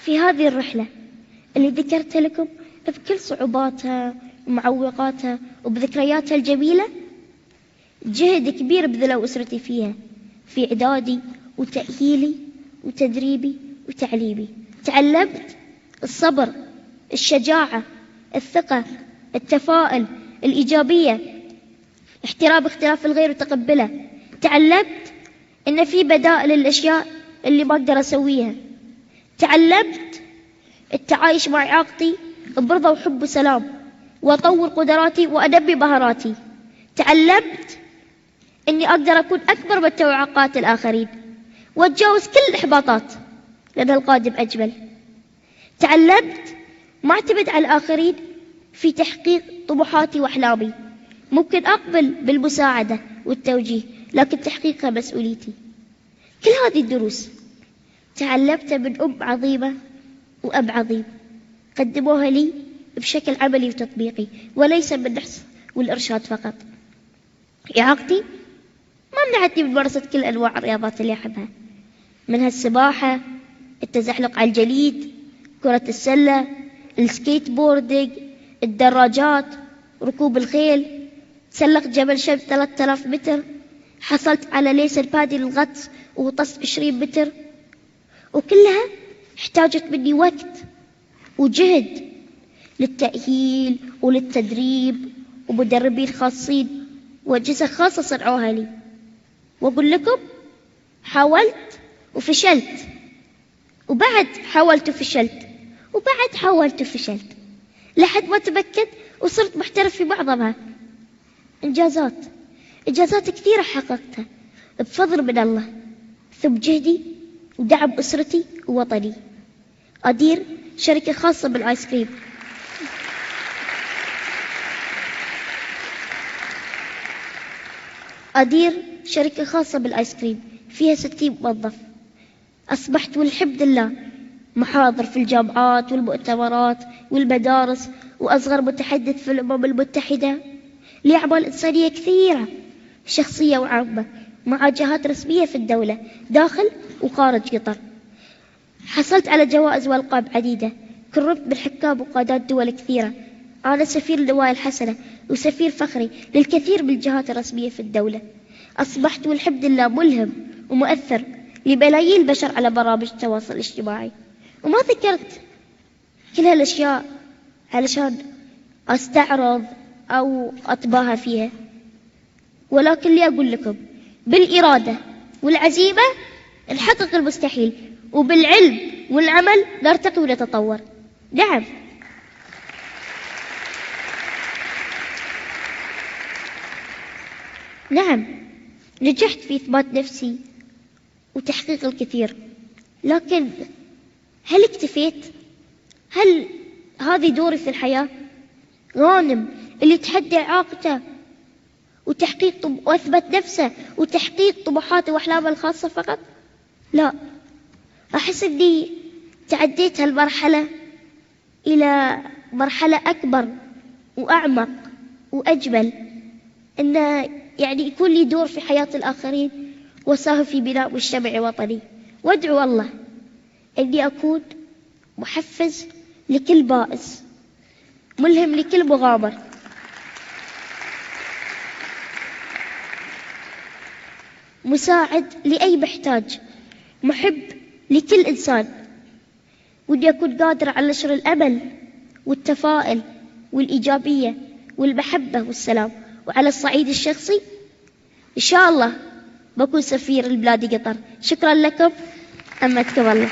في هذه الرحلة اللي ذكرت لكم بكل صعوباتها ومعوقاتها وبذكرياتها الجميلة، جهد كبير بذلوا أسرتي فيها، في إعدادي وتأهيلي وتدريبي وتعليمي. تعلمت الصبر، الشجاعة، الثقة، التفاؤل، الإيجابية، احترام اختلاف الغير وتقبله. تعلمت إن في بدائل الأشياء اللي ما أقدر أسويها. تعلمت التعايش مع إعاقتي برضا وحب وسلام، وأطور قدراتي وأنمي مهاراتي. تعلمت إني أقدر أكون أكبر من توقعات الآخرين وأتجاوز كل الإحباطات، لأن القادم أجمل. تعلمت ما أعتمد على الآخرين في تحقيق طموحاتي وأحلامي. ممكن أقبل بالمساعدة والتوجيه، لكن تحقيقها مسؤوليتي. كل هذه الدروس تعلمتها من أم عظيمة وأب عظيم قدموها لي بشكل عملي وتطبيقي، وليس بالنحس والإرشاد فقط. إعاقتي ما منعتني من ممارسة كل أنواع الرياضات اللي أحبها، منها السباحة، التزحلق على الجليد، كرة السلة، السكيت بوردينج، الدراجات، ركوب الخيل، تسلق جبل شمس 3000 متر، حصلت على ليسن بادي للغطس وغطست 20 متر. وكلها احتاجت مني وقت وجهد للتأهيل وللتدريب ومدربين خاصين وأجهزة خاصة صنعوها لي. وأقول لكم حاولت وفشلت، وبعد حاولت وفشلت، وبعد حاولت وفشلت، لحد ما تمكنت وصرت محترف في معظمها. إنجازات كثيرة حققتها بفضل من الله، ثم جهدي ودعم أسرتي ووطني. أدير شركة خاصة بالآيس كريم، فيها 60 موظف. أصبحت والحمد لله محاضر في الجامعات والمؤتمرات والمدارس، وأصغر متحدث في الأمم المتحدة، لأعمال إنسانية كثيرة شخصية وعامة مع جهات رسمية في الدولة داخل وخارج قطر. حصلت على جوائز وألقاب عديدة، كرمت بالحكام وقادات دول كثيرة. أنا سفير النوايا الحسنة وسفير فخري للكثير من الجهات الرسمية في الدولة. أصبحت والحمد لله ملهم ومؤثر لملايين البشر على برامج التواصل الاجتماعي. وما ذكرت كل هالأشياء علشان أستعرض أو أتباهى فيها، ولكن لي أقول لكم بالإرادة والعزيمة نحقق المستحيل، وبالعلم والعمل نرتقي ونتطور. نعم نجحت في إثبات نفسي وتحقيق الكثير، لكن هل اكتفيت؟ هل هذه دوري في الحياة؟ غانم اللي تحدى إعاقته وأثبت نفسه وتحقيق طموحاته وأحلامه الخاصة فقط؟ لا، أحس أني تعديت هالمرحلة إلى مرحلة أكبر وأعمق وأجمل، إن يعني يكون لي دور في حياة الآخرين وأساهم في بناء مجتمع وطني. وأدعو الله أني أكون محفز لكل بائس، ملهم لكل مغامر، مساعد لأي محتاج، محب لكل إنسان، وأني أكون قادر على نشر الأمل والتفاؤل والإيجابية والمحبة والسلام. وعلى الصعيد الشخصي إن شاء الله بكون سفير البلاد قطر. شكرا لكم، أمتكم الله.